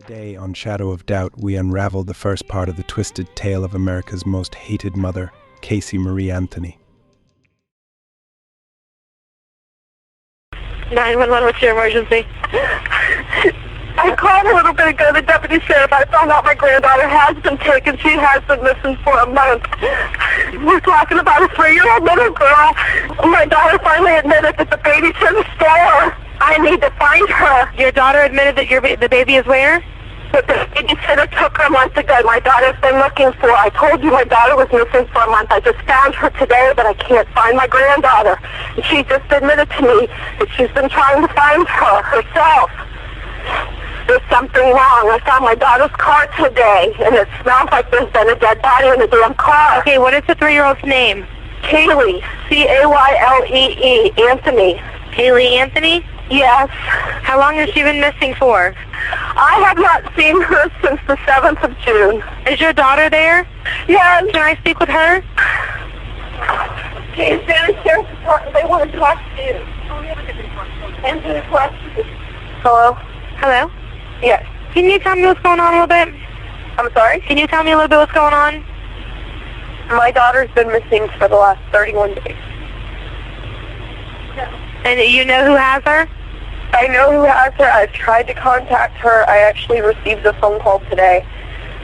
Today on Shadow of Doubt, we unravel the first part of the twisted tale of America's most hated mother, Caylee Anthony. 911, what's your emergency? I called a little bit ago, the deputy sheriff. I found out my granddaughter has been taken. She has been missing for a month. We're talking about a 3-year-old little girl. My daughter finally admitted that the baby's in the store. I need to find her. Your daughter admitted that the baby is where? But the babysitter took her a month ago. My daughter's been looking for her. I told you my daughter was missing for a month. I just found her today, but I can't find my granddaughter. And she just admitted to me that she's been trying to find her herself. There's something wrong. I found my daughter's car today, and it smells like there's been a dead body in the damn car. Okay, what is the 3-year-old's name? Caylee, Caylee, Anthony. Caylee Anthony? Yes. How long has she been missing for? I have not seen her since the 7th of June. Is your daughter there? Yes. Can I speak with her? She's downstairs. They want to talk to you. Answer the question. Hello? Hello? Yes. Can you tell me what's going on a little bit? I'm sorry? Can you tell me a little bit what's going on? My daughter's been missing for the last 31 days. And you know who has her? I know who has her. I've tried to contact her. I actually received a phone call today,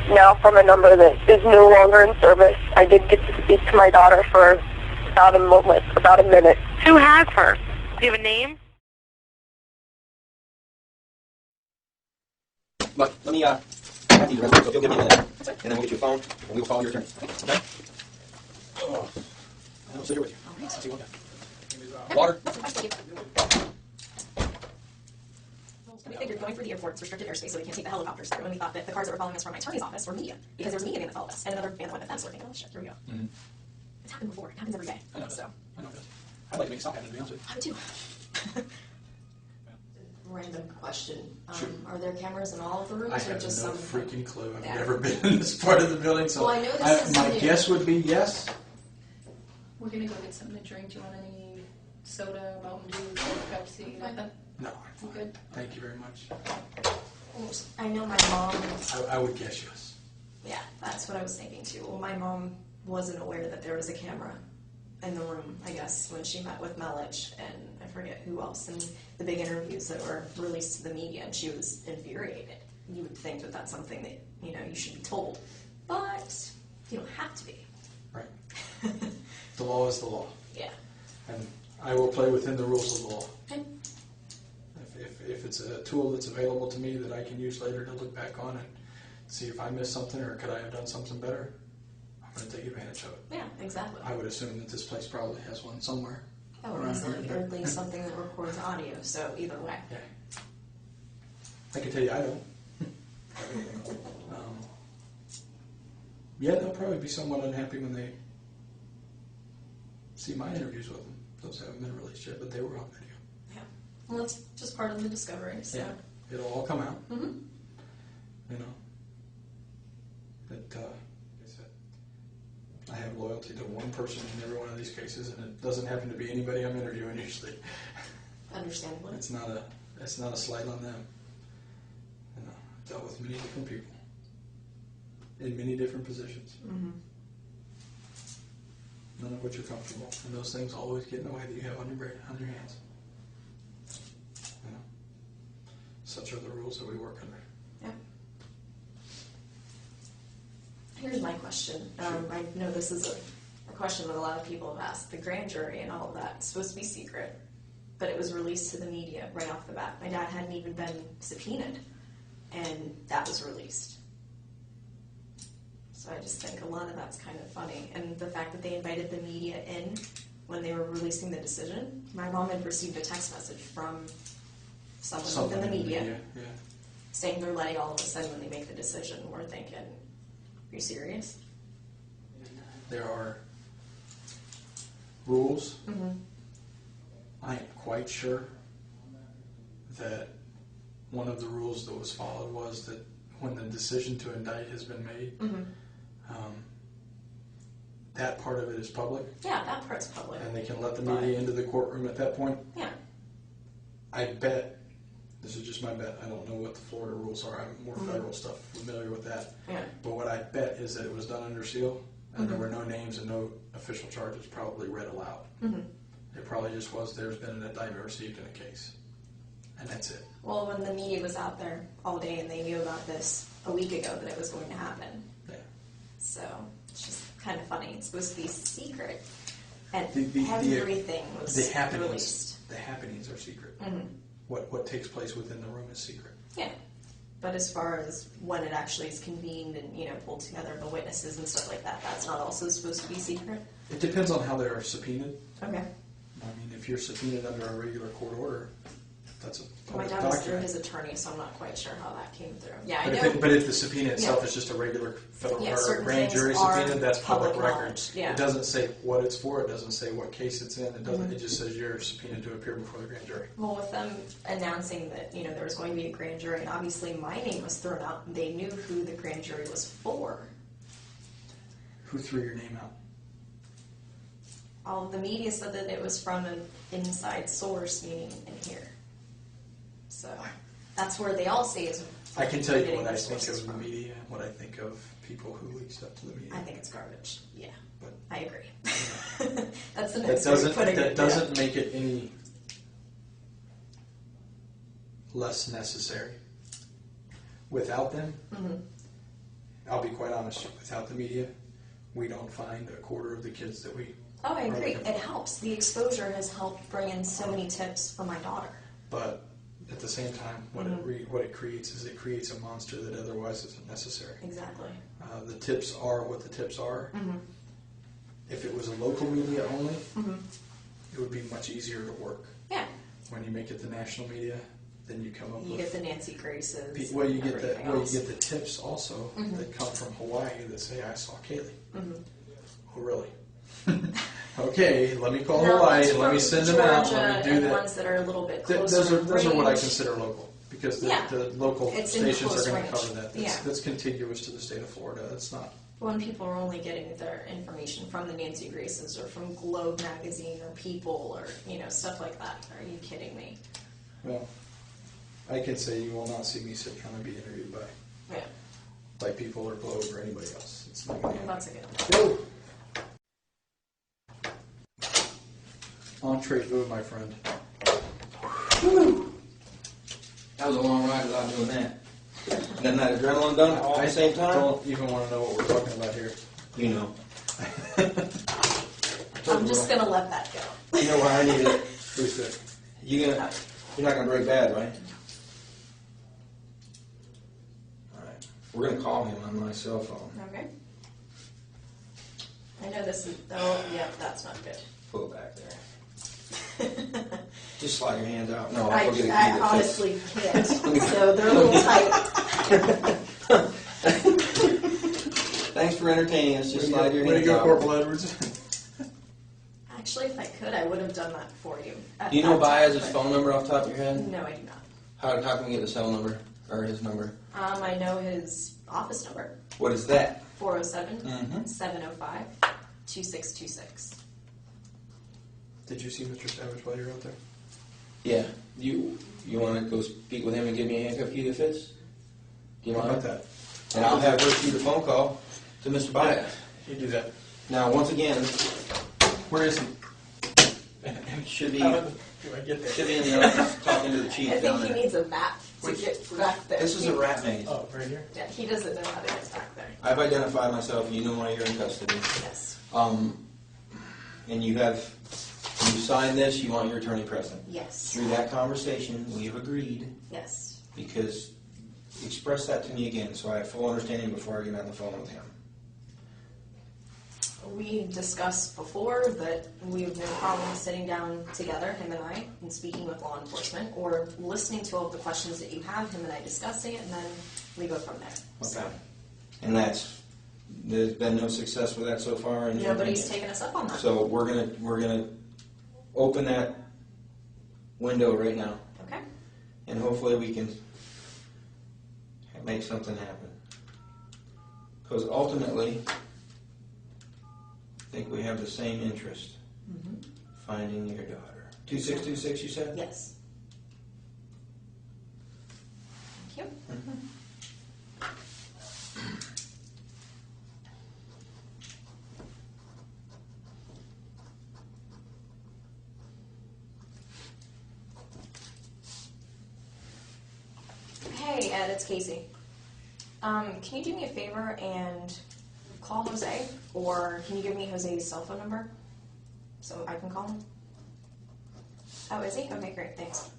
now from a number that is no longer in service. I did get to speak to my daughter for about a minute. Who has her? Do you have a name? Look, let me, have you real quick, so if you'll give me a minute, and then we'll get you a phone, and we will call your attorney, okay? Oh. I'll sit here with you. Let's see what we got. Water? We figured going through the airport, it's restricted airspace, so we can't take the helicopters through, and we thought that the cars that were following us from my attorney's office were media, because there was media that followed us, and another van that went with them, so we're thinking, oh shit, here we go. Mm-hmm. It's happened before. It happens every day. I know So. I know this. I'd like to make it stop happening, to be honest with I would too. Random question. Sure. Are there cameras in all of the rooms, I or have just no some? freaking clue. I've Yeah. never been in this part of the building, so Well, I know this is my new. guess would be yes. We're gonna go get something to drink. Do you want any soda, Mountain Dew, Coke, Pepsi, nothing? No, I'm You fine. good? Thank you very much. I know my mom. I would guess yes. Yeah, that's what I was thinking too. Well, my mom wasn't aware that there was a camera in the room, I guess, when she met with Melich and I forget who else in the big interviews that were released to the media, and she was infuriated. You would think that that's something that, you know, you should be told, but you don't have to be. Right. The law is the law. Yeah. And I will play within the rules of the law. Okay. If it's a tool that's available to me that I can use later to look back on and see if I missed something or could I have done something better, I'm going to take advantage of it. Yeah, exactly. I would assume that this place probably has one somewhere. Or at least something that records audio, so either way. Yeah. I can tell you I don't. Yeah, they'll probably be somewhat unhappy when they see my interviews with them. Those haven't been released yet, but they were on video. Yeah. Well, it's just part of the discovery, so. Yeah, it'll all come out. Mm-hmm. You know, that like I said, I have loyalty to one person in every one of these cases, and it doesn't happen to be anybody I'm interviewing usually. Understandably. It's not a slight on them. You know, I've dealt with many different people in many different positions. Mm-hmm. None of which are comfortable, and those things always get in the way that you have on your hands. You know, such are the rules that we work under. Yeah. Here's my question. I know this is a question that a lot of people have asked. The grand jury and all of that is supposed to be secret, but it was released to the media right off the bat. My dad hadn't even been subpoenaed, and that was released. So I just think a lot of that's kind of funny. And the fact that they invited the media in when they were releasing the decision. My mom had received a text message from someone within the media Yeah. saying they're letting all of us in when they make the decision. We're thinking, are you serious? There are rules. Mm-hmm. I am quite sure that one of the rules that was followed was that when the decision to indict has been made, Mm-hmm. that part of it is public, Yeah, that part's public. and they can let the media into the courtroom at that point. Yeah. I bet This is just my bet. I don't know what the Florida rules are. I'm more federal stuff, familiar with that. Yeah. But what I bet is that it was done under seal, and there were no names and no official charges probably read aloud. It probably just was, there's been an indictment received in a case. And that's it. Well, when the media was out there all day and they knew about this a week ago that it was going to happen. Yeah. So it's just kind of funny. It's supposed to be secret, and The everything was the happenings, released. The happenings are secret. What takes place within the room is secret. Yeah. But as far as when it actually is convened and, pulled together the witnesses and stuff like that, that's not also supposed to be secret? It depends on how they're subpoenaed. Okay. I mean, if you're subpoenaed under a regular court order, that's a My public dad was through document. his attorney, so I'm not quite sure how that came through. Yeah, I But know. but if the subpoena itself is just a regular federal or certain grand things jury are subpoena, that's public public record. knowledge, yeah. It doesn't say what it's for. It doesn't say what case it's in. It doesn't. It just says you're subpoenaed to appear before the grand jury. Well, with them announcing that, there was going to be a grand jury, and obviously my name was thrown out, they knew who the grand jury was for. Who threw your name out? All of the media said that it was from an inside source, meaning in here. So that's where they all say is. I can tell you getting what I their think sources of the from. media and what I think of people who leak stuff to the media. I think it's garbage. Yeah, But I agree. That's the that next way of doesn't putting that it. doesn't make it any less necessary. Without them, I'll be quite honest. Without the media, we don't find a quarter of the kids that we. Oh, I are agree. looking for. It helps. The exposure has helped bring in so many tips for my daughter. But at the same time, what it creates is it creates a monster that otherwise isn't necessary. Exactly. The tips are what the tips are. If it was a local media only, it would be much easier to work. Yeah. When you make it the national media, then you come up You with. get the Nancy Graces. Well, you get everything you else. get the tips also that come from Hawaii that say, "I saw Caylee." Oh, really? Okay, let me call Now, Hawaii ones and let me from send them out. Georgia Let me do and that. ones that are a little bit Th- closer. those are what I range. consider local because the, Yeah. the local It's in stations close are going to range. cover that. That's contiguous to the state of Florida. It's not. When people are only getting their information from the Nancy Graces or from Globe magazine or People or stuff like that. Are you kidding me? Well, I can say you will not see me sit down and be interviewed Yeah. by People or Globe or anybody else. It's not going to Well, happen. that's a good one. Whoa. Entree food, my friend. Woo! That was a long ride without doing that. Getting that adrenaline done all at the same I time? don't even want to know what we're talking about here. You know. I'm just gonna let that go. You know why I need it? Who's that? You're not gonna break bad, right? Alright. We're gonna call him on my cell phone. Okay. I know this is. Oh, yeah, that's not good. Pull it back there. Just slide your hands out. No, I I'll get it. honestly can't. So they're a little tight. Thanks for entertaining us. Just slide your Way to hands go, out. Corporal Edwards. Actually, if I could, I would have done that for you. Do you know Baez's phone number off the top of your head? No, I do not. How can we get the cell number or his number? I know his office number. What is that? 407-705-2626. Did you see Mr. Savage while you were out there? Yeah. You want to go speak with him and give me a handcuff key that fits? Do you How want about that? And I'll have her shoot a phone call to Mr. Baez. You do that. Now, once again, Where is he? should be Do I get there? should be in the office talking to the chief I down think he there. needs a map to get back there. This is a rat maze. Oh, right here? Yeah, he doesn't know how to get back there. I've identified myself. You know why you're in custody. Yes. And you signed this. You want your attorney present. Yes. Through that conversation, we have agreed Yes. because express that to me again so I have full understanding before I get on the phone with him. We discussed before that we have no problem sitting down together, him and I, and speaking with law enforcement, or listening to all of the questions that you have, him and I discussing it, and then we go from there. So, Okay. And there's been no success with that so far. In your nobody's opinion? taken us up on that. So we're gonna open that window right now, Okay. and hopefully we can make something happen. Because ultimately, I think we have the same interest: finding your daughter. 2626, you said? Yes. you. Hey, Ed, it's Casey. Can you do me a favor and call Jose, or can you give me Jose's cell phone number so I can call him? Oh, is he? Okay, great, thanks.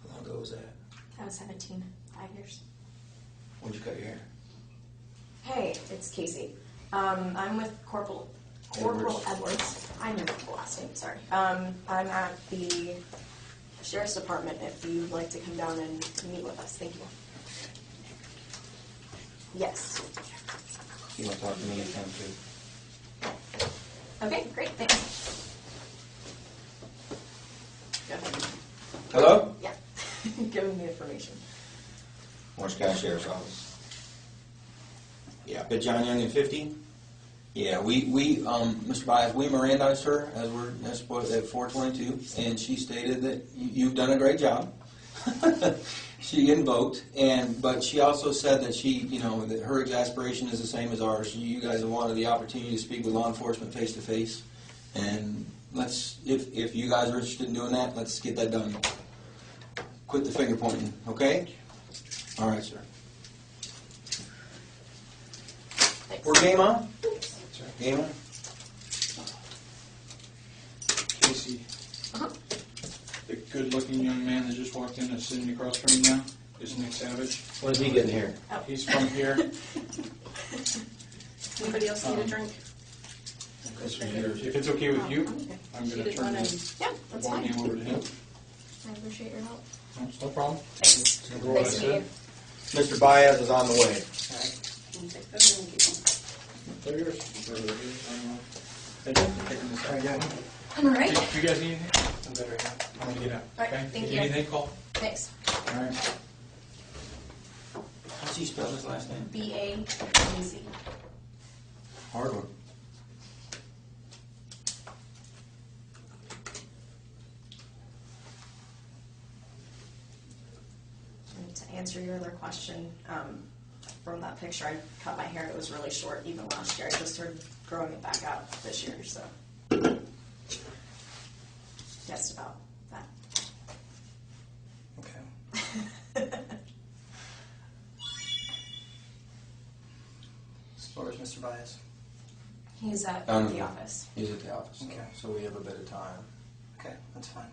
How long ago was that? I was 17, 5 years. When'd you cut your hair? Hey, it's Casey. I'm with Corporal Edwards. I know the last name, sorry. I'm at the Sheriff's Department if you'd like to come down and meet with us. Thank you. Yes. You want to talk to me again, too? Okay, great, thanks. Go ahead. Hello? Yeah. Giving me information. Orange County Sheriff's Office. Yeah, but John Young and 50? Yeah, we Mr. Bias, we Mirandized her as supposed at 422, and she stated that you've done a great job. She invoked, but she also said that that her exasperation is the same as ours. You guys have wanted the opportunity to speak with law enforcement face to face, and if you guys are interested in doing that, let's get that done. Quit the finger pointing, okay? All right, sir. Thanks. We're game on? Game on? Casey, the good-looking young man that just walked in that's sitting across from you now is Nick Savage. When did he get in here? He's from here. Anybody else need a drink? If it's okay with you, I'm She going to did turn one the Yeah, that's ball fine. game over to him. I appreciate your help. No problem. Thanks. Remember what I Nice to meet you. said? Mr. Baez is on the way. Take those and keep them. They're yours. Thank you for taking this out. I'm all right. Do you guys need anything? I'm better here. I'm going to get out. All right, Okay? thank If you. Anything, call. Thanks. All right. How's he spell his last name? B-A-E-Z. Hard one. And to answer your other question, from that picture, I cut my hair. It was really short even last year. I just started growing it back out this year, so. Just about that. Okay. Where's Mr. Bias? He's at the office. He's at the office. Okay. So we have a bit of time. Okay, that's fine.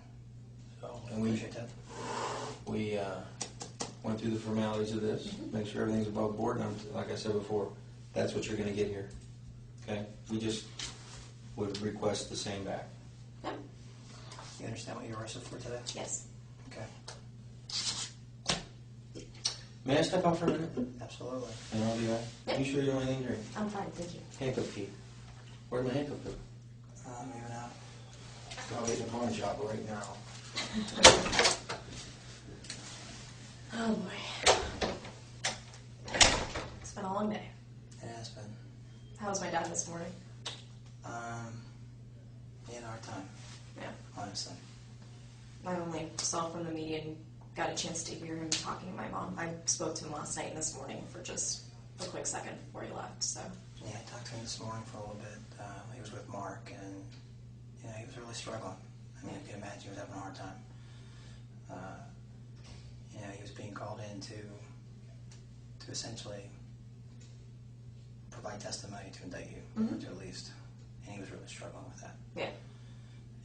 So, I appreciate that. We went through the formalities of this, make sure everything's above board, and like I said before, that's what you're going to get here. Okay? We just would request the same back. Yeah. You understand what you were arrested for today? Yes. Okay. May I step out for a minute? Absolutely. And I'll be back. Yeah. You sure you don't want anything to drink? I'm fine, thank you. Handcuff key. Where'd my handcuff go? Moving out. I'll get in the pawn shop right now. Oh boy. It's been a long day. It has been. How was my dad this morning? He had a hard time, Yeah. honestly. I only saw from the media and got a chance to hear him talking to my mom. I spoke to him last night and this morning for just a quick second before he left, so. Yeah, I talked to him this morning for a little bit. He was with Mark, and he was really struggling. I mean, you can imagine he was having a hard time. He was being called in to essentially provide testimony to indict you, Mhm. to at least, and he was really struggling with that. Yeah.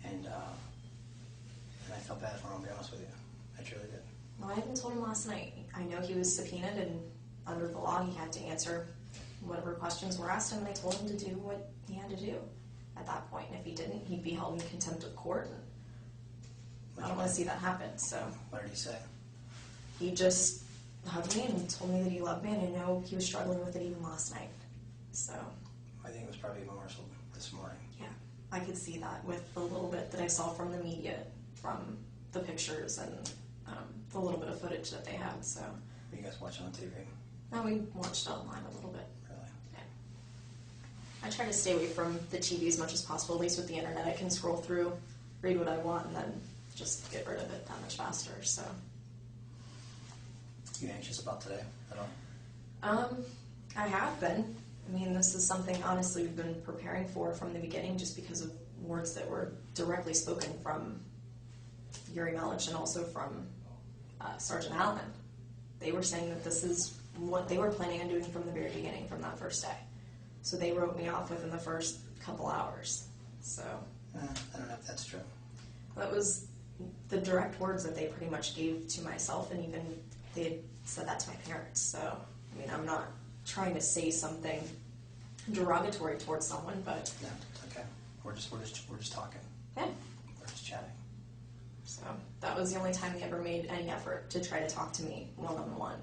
And I felt bad for him, to be honest with you. I truly did. Well, I even told him last night. I know he was subpoenaed, and under the law, he had to answer whatever questions were asked him, and I told him to do what he had to do at that point. And if he didn't, he'd be held in contempt of court. And I don't want to see that happen, so What did he say? he just hugged me and told me that he loved me, and I know he was struggling with it even last night. So I think it was probably more so this morning. yeah, I could see that with the little bit that I saw from the media, from the pictures and the little bit of footage that they had. So Were you guys watching on TV? now we watched online a little bit. Really? Yeah. I try to stay away from the TV as much as possible. At least with the internet, I can scroll through, read what I want, and then just get rid of it that much faster. So You anxious about today at all? I have been. I mean, this is something, honestly, we've been preparing for from the beginning, just because of words that were directly spoken from Yuri Melich and also from Sergeant Allen. They were saying that this is what they were planning on doing from the very beginning, from that first day. So they wrote me off within the first couple hours. So I don't know if that's true. that was the direct words that they pretty much gave to myself, and even they had said that to my parents. So, I mean, I'm not trying to say something derogatory towards someone, but No, it's okay. We're just talking. yeah. We're just chatting. So that was the only time they ever made any effort to try to talk to me one-on-one.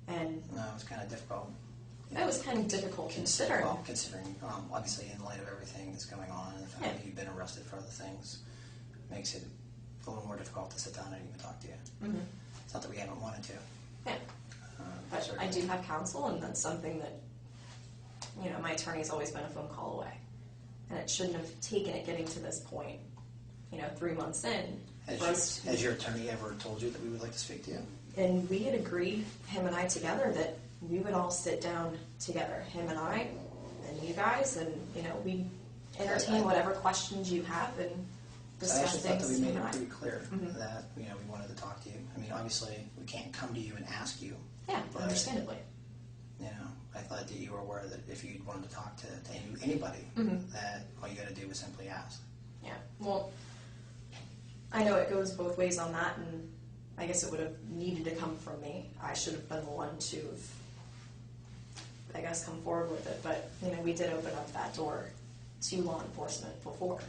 And No, it was kind of difficult. that was kind of difficult considering. Well, considering, obviously, in light of everything that's going on and the fact Yeah. that you've been arrested for other things, makes it a little more difficult to sit down and even talk to you. Mhm. It's not that we haven't wanted to. Yeah. But I certainly. do have counsel, and that's something that, you know, my attorney's always been a phone call away. And it shouldn't have taken it getting to this point, you know, 3 months in. for us to- Has your attorney ever told you that we would like to speak to you? And we had agreed, him and I together, that we would all sit down together, him and I, and you guys, and, you know, we entertain whatever questions you have and I discuss actually thought that things. we made him it and I. pretty clear Mhm. that, you know, we wanted to talk to you. I mean, obviously, we can't come to you and ask you. Yeah, But, understandably. You know, I thought that you were aware that if you wanted to talk to anybody, Mhm. that all you got to do was simply ask. Yeah, well, I know it goes both ways on that, and I guess it would have needed to come from me. I should have been the one to have, I guess, come forward with it. But, you know, we did open up that door to law enforcement before,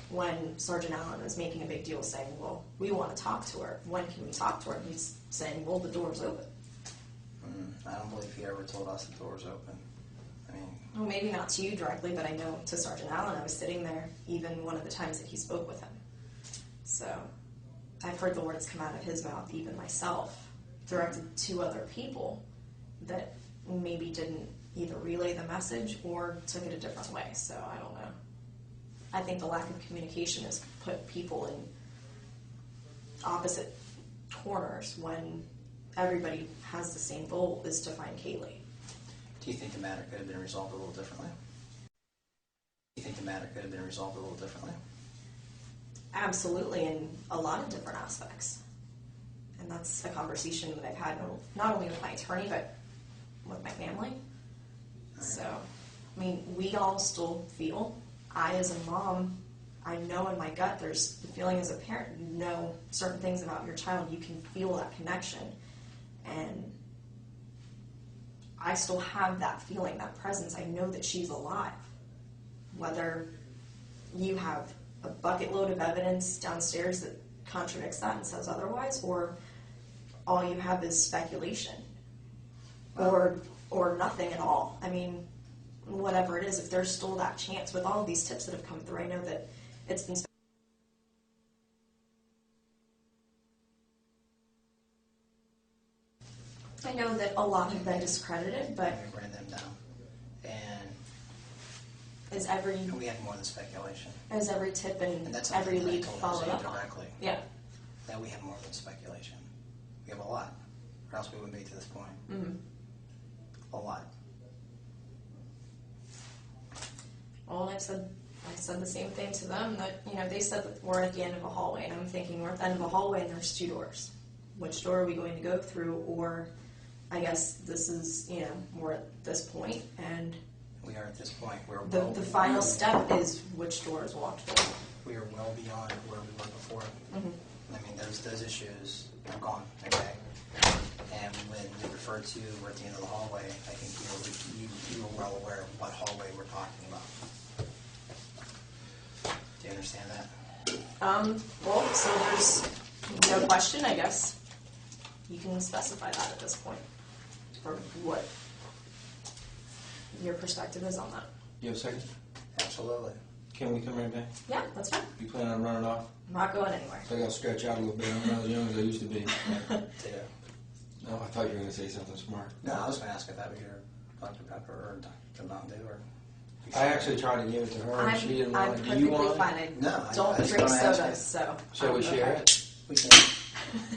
when Sergeant Allen was making a big deal saying, well, we want to talk to her. When can we talk to her? And he's saying, well, the door's open. I don't believe he ever told us the door was open. I mean, Well, maybe not to you directly, but I know to Sergeant Allen, I was sitting there even one of the times that he spoke with him. So I've heard the words come out of his mouth, even myself, directed to other people that maybe didn't either relay the message or took it a different way. So I don't know. I think the lack of communication has put people in opposite corners when everybody has the same goal, is to find Caylee. do you think the matter could have been resolved a little differently? Do you think the matter could have been resolved a little differently? Absolutely, in a lot of different aspects. And that's a conversation that I've had not only with my attorney, but with my family. So, I mean, we all still feel, I as a mom, I know in my gut, there's the feeling as a parent, you know certain things about your child, you can feel that connection. And I still have that feeling, that presence. I know that she's alive. Whether you have a bucket load of evidence downstairs that contradicts that and says otherwise, or all you have is speculation, or nothing at all. I mean, whatever it is, if there's still that chance with all of these tips that have come through, I know that it's been I know that a lot have been discredited, but We ran them down. And is every we had more than speculation. tip and And that's every something that I lead told followed Jose up on? directly. Yeah. That we have more than speculation. We have a lot. Or else we wouldn't be to this point. Mm-hmm. A lot. Well, and I said the same thing to them, that, you know, they said that we're at the end of a hallway, and I'm thinking we're at the end of a hallway and there's 2 doors. Which door are we going to go through? Or I guess this is, you know, we're at this point, and We are at this point where the final step is which door is walked through. we are well beyond where we were before. Mm-hmm. I mean, those issues are gone, okay? And when we refer to we're at the end of the hallway, I think you were well aware of what hallway we're talking about. Do you understand that? Well, so there's no question, I guess. you can specify that at this point, or what your perspective is on that. You have a second? Absolutely. Can we come right back? Yeah, that's fine. You plan on running off? I'm not going anywhere. I gotta stretch out a little bit. I'm not as young as I used to be. Yeah. No, I thought you were gonna say something smart. No, I was going to ask if that was your Dr. Pepper or Dr. Mountain Dew, or... I actually tried to give it to her, and she didn't I'm want it. Do you perfectly want fine. it? No, I don't just drink wanna ask sodas, you. so. Shall we I'm share okay. it? We can.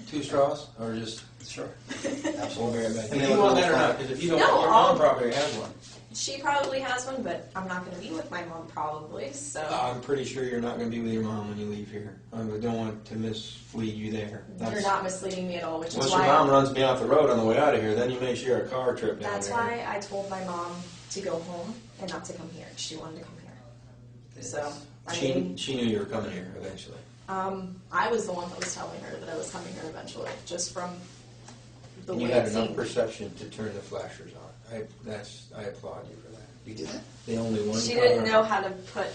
2 straws, or just? Sure. We'll Absolutely. be right back. And Do then you want that or we'll- not? Because if you don't, No, your I'll- mom probably has one. She probably has one, but I'm not going to be with my mom probably, so. I'm pretty sure you're not going to be with your mom when you leave here. I don't want to mislead you there. You're not misleading me at all, which is Unless why. your mom runs me off the road on the way out of here, then you may share a car trip down That's there. why I told my mom to go home and not to come here. She wanted to come here. So, I mean, She knew you were coming here eventually. I was the one that was telling her that I was coming here eventually, just from the And way you had it enough seemed. perception to turn the flashers on. I applaud you for that. You did that? The only one. She didn't know how to put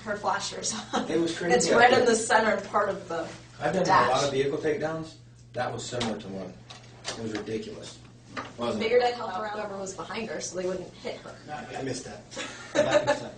her flashers on. It was crazy. It's right in the center part of the I've done dash. a lot of vehicle takedowns. That was similar to one. It was ridiculous. Wasn't Figured it? I'd help her out whoever was behind her so they wouldn't hit her. I missed that. I missed that.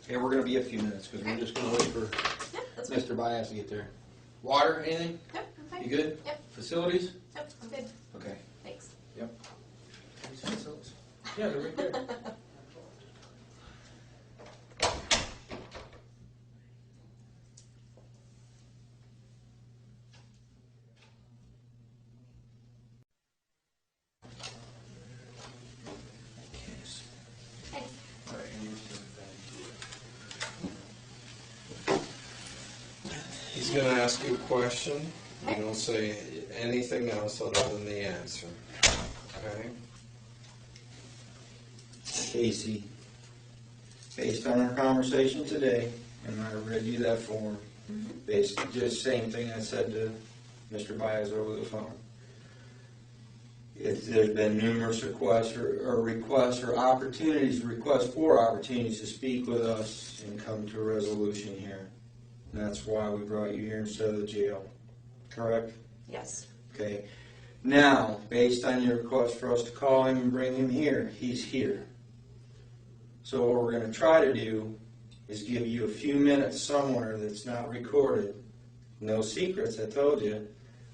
Yeah, we're going to be a few minutes because we're just going to wait for Yep, that's fine. Mr. Baez to get there. Water, anything? Yep, I'm fine. You good? Yep. Facilities? Yep, I'm good. Okay. Thanks. Yep. Yeah, they're right there. He's going to ask you a question. You don't say anything else other than the answer. Okay? Casey, based on our conversation today, and I read you that form, basically just same thing I said to Mr. Baez over the phone. There's been numerous requests for opportunities to speak with us and come to a resolution here. And that's why we brought you here instead of the jail. Correct? Yes. Okay. Now, based on your request for us to call him and bring him here, he's here. So what we're going to try to do is give you a few minutes somewhere that's not recorded. No secrets, I told you.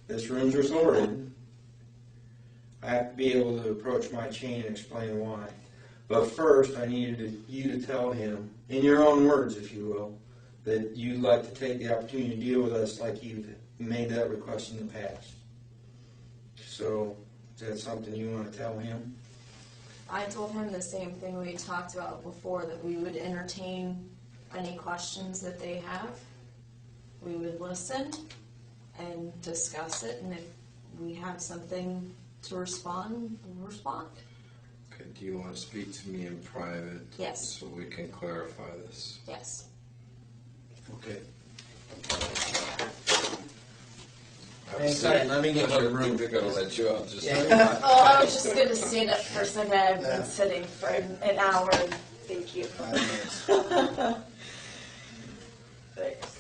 This room's recorded. I have to be able to approach my chain and explain why. But first, I needed you to tell him, in your own words, if you will, that you'd like to take the opportunity to deal with us like you've made that request in the past. So, is that something you want to tell him? I told him the same thing we talked about before, that we would entertain any questions that they have. We would listen and discuss it, and if we have something to respond, we'll respond. Okay, do you want to speak to me in private? Yes. So we can clarify this. Yes. Okay. Thanks, sorry. Let me get your room. They're going to let you out. Just Oh, I was just going to stand up for a second. I've been sitting for an hour. Thank you. 5 minutes. Thanks.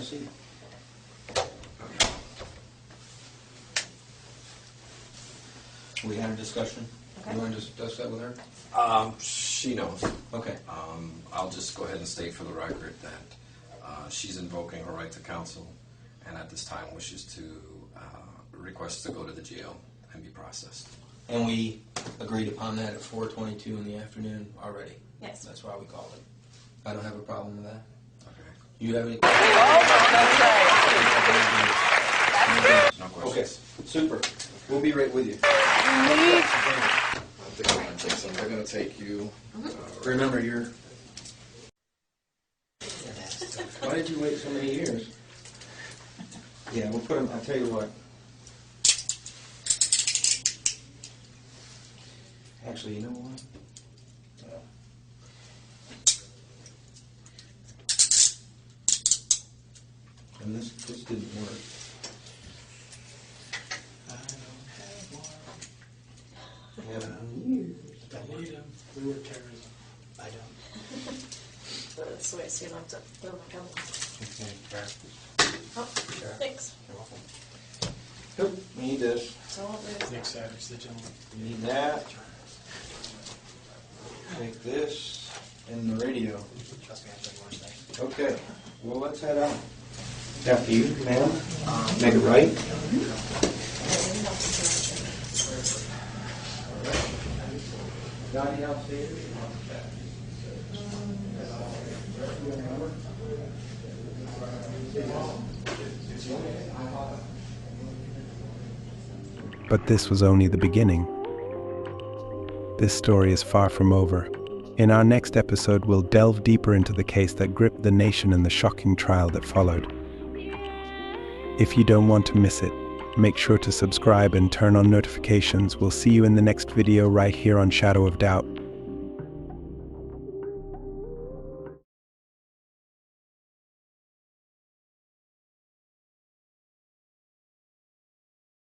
a seat. We had a discussion. Okay. You want to discuss that with her? She knows. Okay. I'll just go ahead and state for the record that she's invoking her right to counsel, and at this time wishes to request to go to the jail and be processed. And we agreed upon that at 4:22 in the afternoon already. Yes. That's why we called it. I don't have a problem with that. Okay. You have any questions? No Okay, questions. super. We'll be right with you. I think they're going to take you. Remember, you're... Why did you wait so many years? Yeah, we'll put them, I'll tell you what. Actually, you know what? And this didn't work. I don't have one. I haven't in years. Don't need them. We were terrorism. I don't. That's the way so you don't have to throw my gun. Okay, Oh, Sure. thanks. You're welcome. Nope, we need this. Don't lose Nick that. Savage, the gentleman. We need that. Take this and the radio. Trust me, I have worse things. Okay, well, let's head out. After you, ma'am. Make it right. Johnny upstairs. But this was only the beginning. This story is far from over. In our next episode, we'll delve deeper into the case that gripped the nation and the shocking trial that followed. If you don't want to miss it, make sure to subscribe and turn on notifications. We'll see you in the next video right here on Shadow of Doubt.